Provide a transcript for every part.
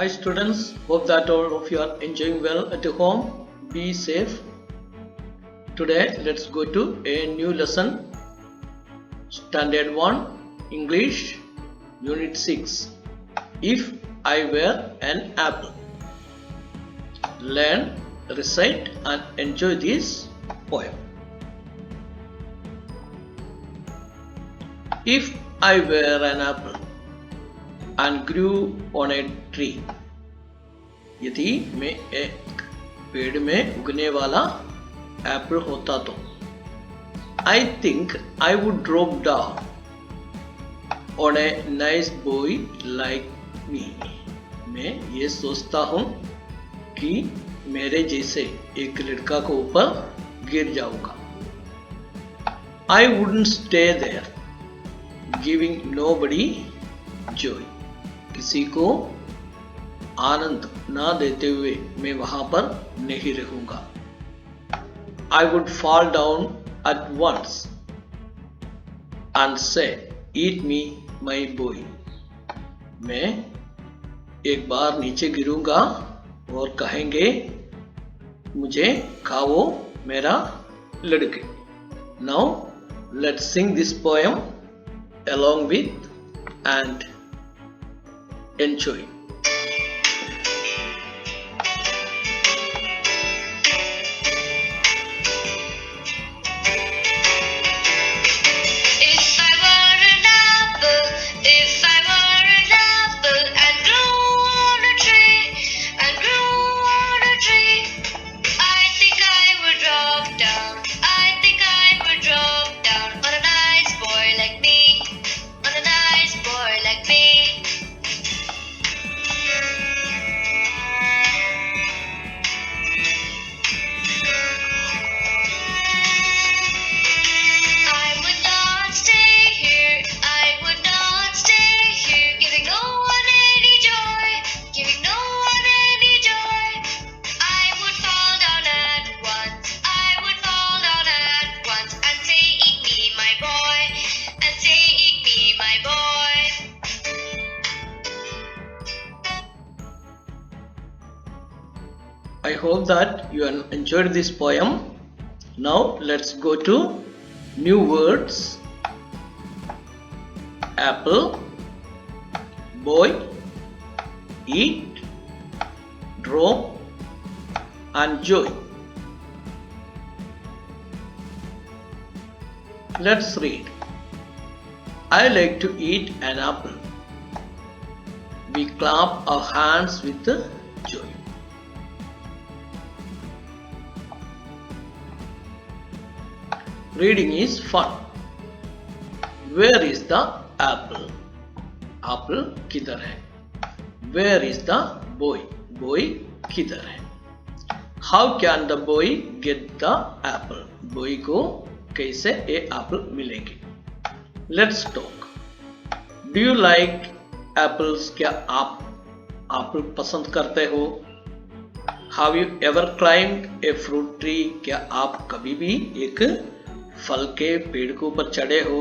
Hi students, hope that all of you are enjoying well at home. Be safe. Today let's go to a new lesson. Standard 1 English Unit 6. If I were an apple. Learn, recite and enjoy this poem. If I were an apple and grew on a tree, यदि मैं एक पेड़ में उगने वाला Apple होता तो I think I would drop down on a nice boy like me. मैं ये सोचता हूँ कि मेरे जैसे एक लड़का को ऊपर गिर जाऊंगा. I wouldn't stay there, giving nobody joy. किसी को आनंद ना देते हुए मैं वहां पर नहीं रहूंगा. I would fall down at once and say, "Eat me, my boy." मैं एक बार नीचे गिरूंगा और कहेंगे, मुझे खाओ मेरा लड़के. Now let's sing this poem along with and enjoy. I hope that you enjoyed this poem. Now let's go to new words. Apple, boy, eat, drop and joy. Let's read. I like to eat an apple. We clap our hands with joy. Reading is fun. Where is the apple? Apple किधर है? Where is the boy? Boy किधर है? How can the boy get the apple? Boy को कैसे ये apple मिलेंगे? Let's talk. Do you like apples? क्या आप apple पसंद करते हो? Have you ever climbed a fruit tree? क्या आप कभी भी एक फल के पेड़ के ऊपर चढ़े हो?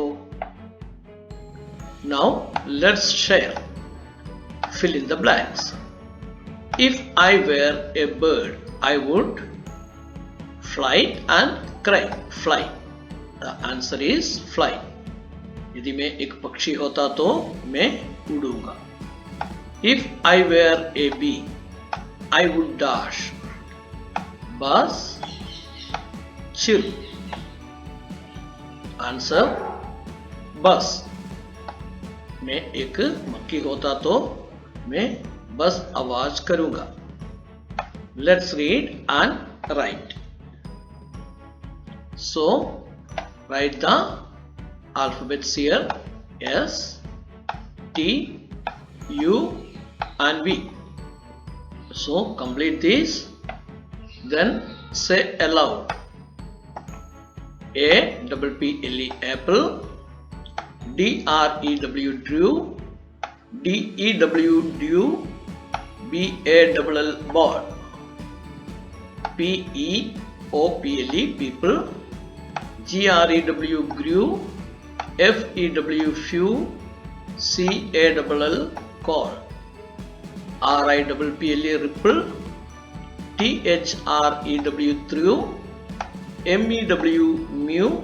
Now let's share. Fill in the blanks. If I were a bird, I would fly and cry. Fly. The answer is fly. यदि मैं एक पक्षी होता तो मैं उड़ूंगा. If I were a bee, I would dash. Buzz, chill. Answer बस. मैं एक मक्खी होता तो मैं बस आवाज करूंगा. Let's read and write. So write the alphabets here. S, T, U and V. So complete this. Then say aloud. A double P L E apple, D R E W drew, D E W dew, B A double L ball, P E O P L E people, G R E W grew, F E W few, C A double L call. RIPPLE ripple, THREW through, MEW mew,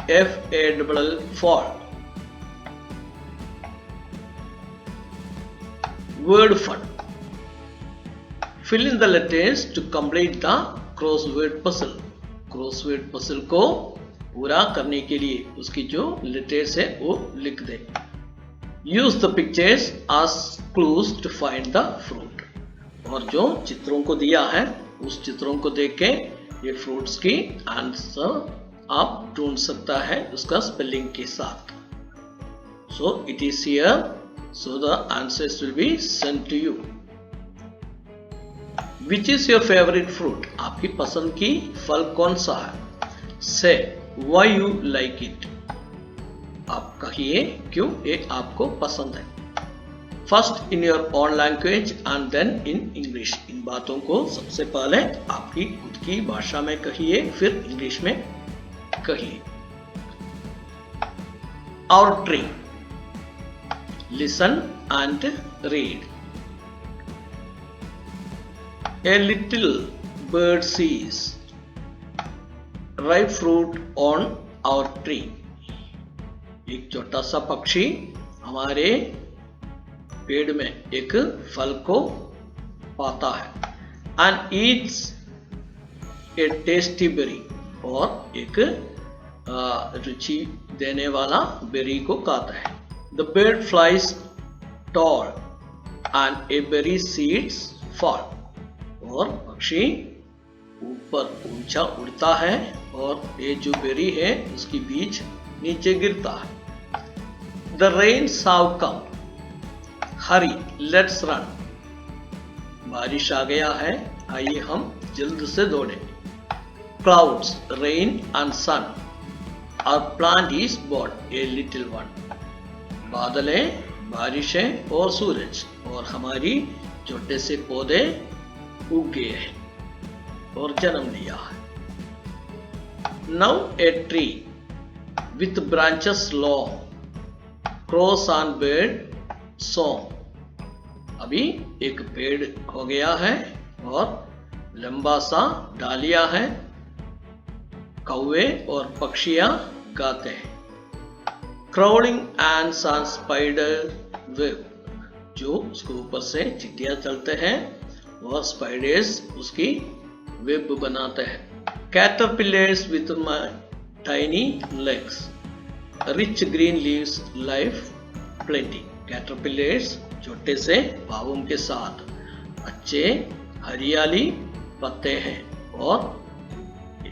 FALL fall. Word fun. Fill in the letters to complete the crossword puzzle. Crossword puzzle को पूरा करने के लिए उसकी जो letters है वो लिख दे. Use the pictures as clues to find the fruit. और जो चित्रों को दिया है उस चित्रों को देख के ये फ्रूट्स की आंसर आप ढूंढ सकता है उसका स्पेलिंग के साथ. So it is here. So the answers will be sent to you. Which is your favorite fruit? आपकी पसंद की फल कौन सा है? Say why you like it. आप कहिए क्यों ये आपको पसंद है. First in your own language and then in English. इन बातों को सबसे पहले आपकी खुद की भाषा में कहिए फिर इंग्लिश में कहिए. Our tree. Listen and read. A little bird sees ripe fruit on our tree. एक छोटा सा पक्षी हमारे पेड़ में एक फल को पाता है. And eats a tasty berry. और एक रुचि देने वाला बेरी को खाता है. The bird flies tall and a berry seeds fall. और पक्षी ऊपर ऊंचा उड़ता है और ये जो बेरी है उसकी बीज नीचे गिरता है. The rains have come. Hurry, let's run. बारिश आ गया है, आइए हम जल्द से दौड़े. Clouds, rain and sun. Our plant is but a little one. बादलें, बारिशें और सूरज और हमारी छोटे से पौधे उग गए हैं और जन्म लिया है. Now a tree with branches long, crows and bird song. अभी एक पेड़ हो गया है और लंबा सा डालियां है, कौवे और पक्षियां गाते हैं. Crawling ants and spider web. जो उसके ऊपर से चींटियां चलते हैं और स्पाइडर्स उसकी वेब बनाते हैं. Caterpillars with my tiny legs. Rich green leaves, life plenty. Caterpillars छोटे से पाँवों के साथ अच्छे हरियाली पत्ते हैं और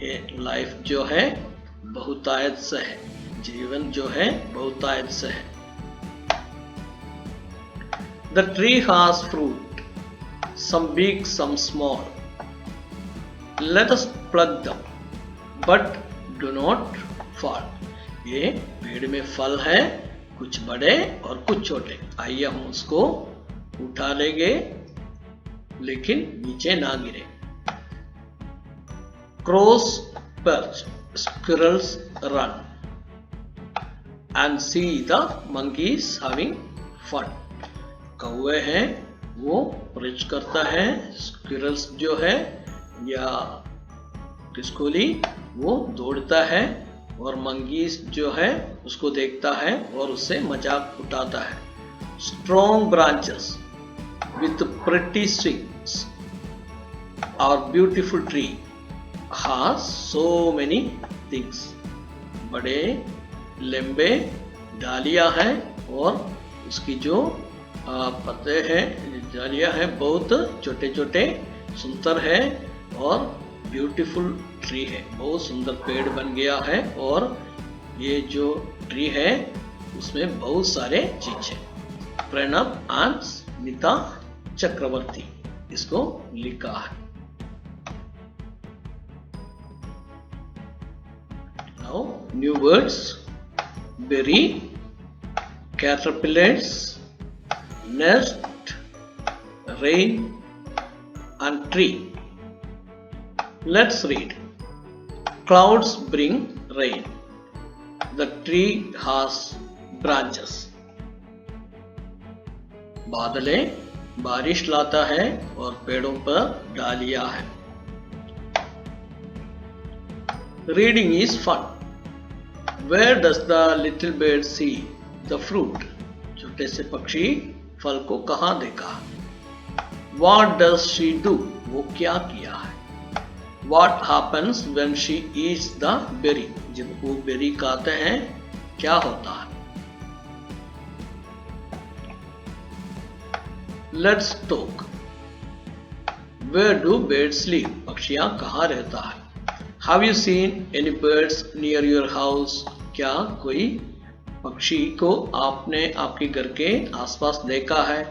ये लाइफ जो है बहुतायत से है, जीवन जो है बहुतायत से है. The tree has fruit. Some big, some small. Let us pluck them, but do not fall. ये पेड़ में फल है, कुछ बड़े और कुछ छोटे. आइए हम उसको उठा लेंगे, लेकिन नीचे ना गिरे. Crows perch, squirrels run, and see the monkeys having fun. कौवे हैं वो परच करता है, स्क्विरल्स जो है या खिसकोली वो दौड़ता है और मंकीज जो है उसको देखता है और उससे मजाक उठाता है. Strong branches with pretty swings. Our beautiful tree has so many things. बड़े लंबे डालियां हैं और उसकी जो पत्ते हैं, डालियां हैं बहुत छोटे छोटे, सुंदर है और ब्यूटीफुल ट्री है, बहुत सुंदर पेड़ बन गया है. और ये जो ट्री है उसमें बहुत सारे चीज है. प्रणब एंड नीता चक्रवर्ती इसको लिखा है. Now new words: berry, caterpillars, nest, rain and tree. Let's read. Clouds bring rain. The tree has branches. बादलें बारिश लाता है और पेड़ों पर डालियां है। Reading is fun. Where does the little bird see the fruit? छोटे से पक्षी फल को कहाँ देखा? What does she do? वो क्या किया है? What happens when she eats the berry? जब वो बेरी खाते हैं क्या होता है? Let's talk. Where do birds live? पक्षियाँ कहाँ रहता है? Have you seen any birds near your house? क्या कोई पक्षी को आपने आपके घर के आसपास देखा है?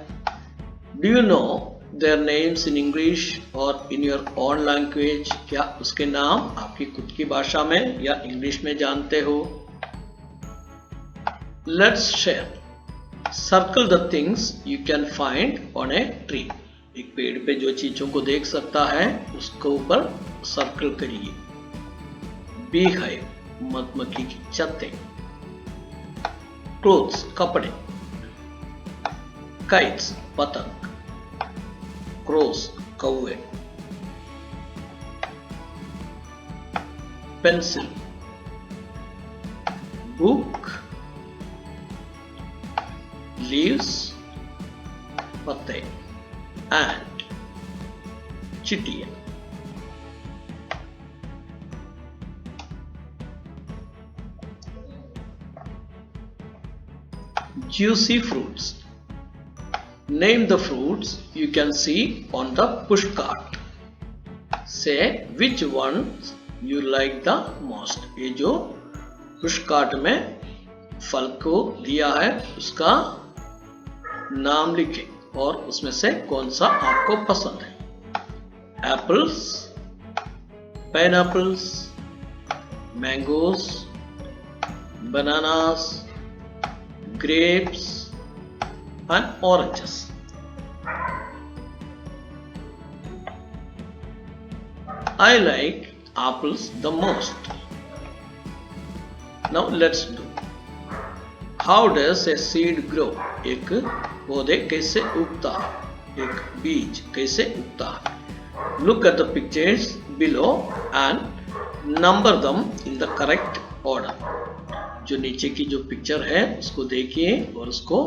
Do you know their names in English or in your own language? क्या उसके नाम आपकी खुद की भाषा में या इंग्लिश में जानते हो? Let's share. Circle the things you can find on a tree. एक पेड़ पे जो चीजों को देख सकता है उसको ऊपर सर्कल करिए। Beehive, मधुमक्खी की छत्ते। Clothes, कपड़े। Kites, पतंग। Crows, कौवे। Pencil, book। Leaves, पत्ते। And Chittiyaan. Juicy fruits. Name the fruits you can see on the push cart. Say which ones you like the most. ये जो push cart में फल को दिया है उसका नाम लिखें और उसमें से कौन सा आपको पसंद है। Apples, pineapples, mangoes, bananas, grapes and oranges. I like apples the most. Now let's do. How does a seed grow? एक पौधे कैसे उगता है? एक बीज कैसे उगता है? Look at the pictures below and number them in the correct order. जो नीचे की जो पिक्चर है उसको देखिए और उसको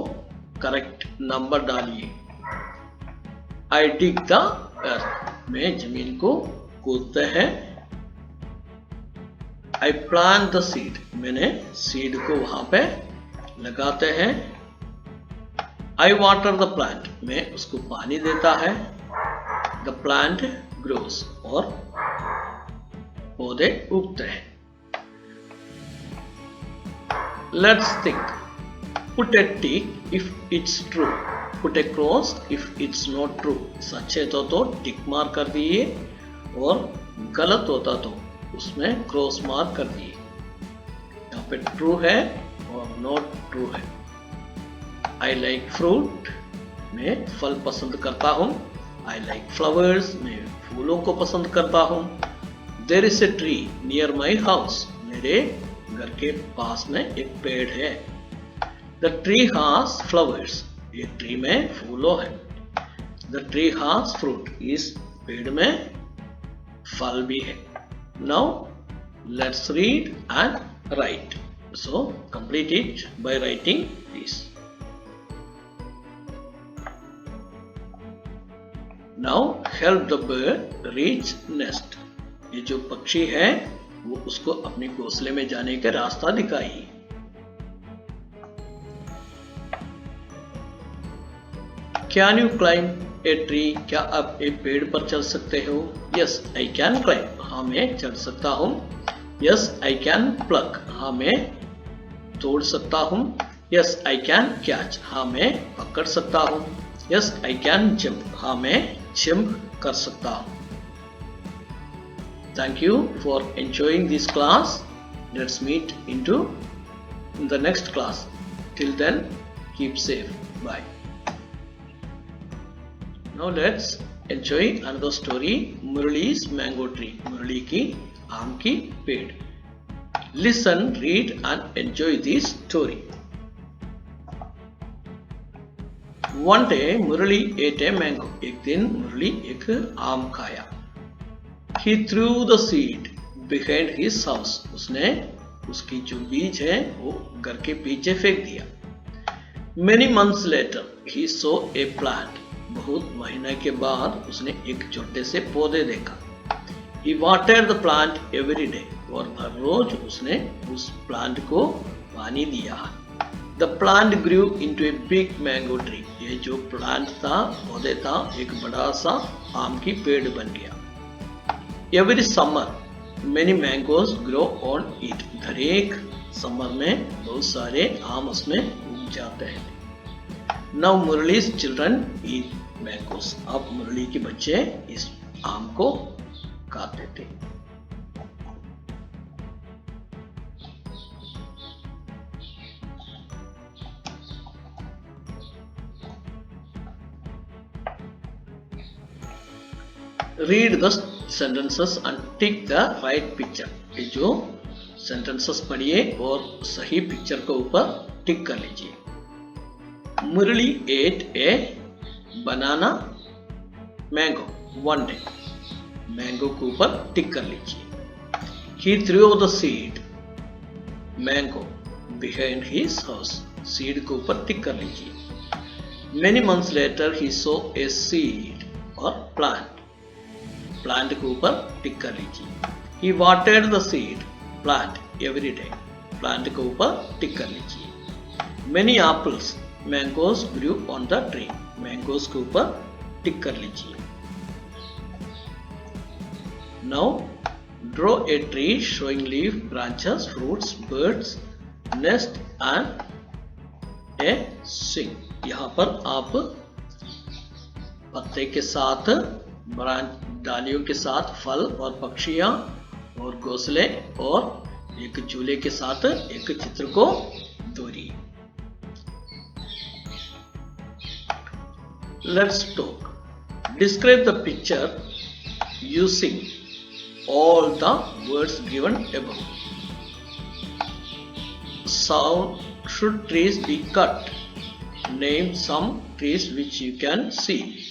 करेक्ट नंबर डालिए। I dig the earth. मैं जमीन को खोदते हैं। I plant the seed. मैंने सीड को वहां पे लगाते हैं। I water the plant. मैं उसको पानी देता है। The plant grows. और पौधे उगते हैं। Let's think. Put a tick if it's true. Put a cross if it's not true. सच है तो टिक मार कर दिए और गलत होता तो उसमें क्रॉस मार कर दिए। यहाँ पे ट्रू है और नॉट ट्रू है। I like fruit. मैं फल पसंद करता हूँ। I like flowers. मैं फूलों को पसंद करता हूँ। There is a tree near my house. मेरे घर के पास में एक पेड़ है। The tree has flowers. ये ट्री में फूलों है। The tree has fruit. इस पेड़ में फल भी है। Now let's read and write. So complete it by writing this. Now help the bird reach nest. ये जो पक्षी है वो उसको अपने घोंसले में जाने का रास्ता दिखाइए। Can you climb a tree? क्या आप एक पेड़ पर चढ़ सकते हो? Yes, I can climb. हाँ मैं चढ़ सकता हूँ। Yes, I can pluck. हाँ मैं तोड़ सकता हूँ। Yes, I can catch. हाँ मैं पकड़ सकता हूँ। Yes, I can jump. हाँ मैं जंप कर सकता हूँ। Thank you for enjoying this class. Let's meet in the next class. Till then, keep safe. Bye. Now let's enjoy another story. Murali's mango tree. Murali की आम की पेड़. Listen, read and enjoy this story. One day Murali ate a mango. एक दिन मुरली एक आम खाया. He threw the seed behind his house. उसने उसकी जो बीज है वो घर के पीछे फेंक दिया. Many months later he saw a plant. बहुत महीने के बाद उसने एक छोटे से पौधे देखा. He watered the plant every day. और हर रोज उसने उस प्लांट को पानी दिया. The plant grew into a big mango tree. ये जो प्लांट था, पौधे था, एक बड़ा सा आम की पेड़ बन गया. Every summer, many mangoes grow on it. हर एक समर में बहुत सारे आम उसमें उग जाते हैं. Now Murali's children eat mangoes. अब मुरली के बच्चे इस आम को खाते थे. Read the sentences and tick the right picture. ये जो sentences पढ़िए और सही पिक्चर को ऊपर टिक कर लीजिए. मुरली ate a banana mango one day. Mango के ऊपर टिक कर लीजिए. He threw the seed mango behind his house. seed के ऊपर टिक कर लीजिए. Many months later he saw a seed or plant. Plant के ऊपर टिक कर लीजिए. He watered the seed plant every day. Plant के ऊपर टिक कर लीजिए. Many apples, mangoes grew on the tree. Mangoes के ऊपर टिक कर लीजिए. Now draw a tree showing leaf, branches, fruits, birds, nest and a swing. यहाँ पर आप पत्ते के साथ, डालियों के साथ फल और पक्षियां और घोंसले और एक झूले के साथ एक चित्र को दोहराइए. Let's talk. Describe the picture using all the words given above. Should trees be cut? Name some trees which you can see.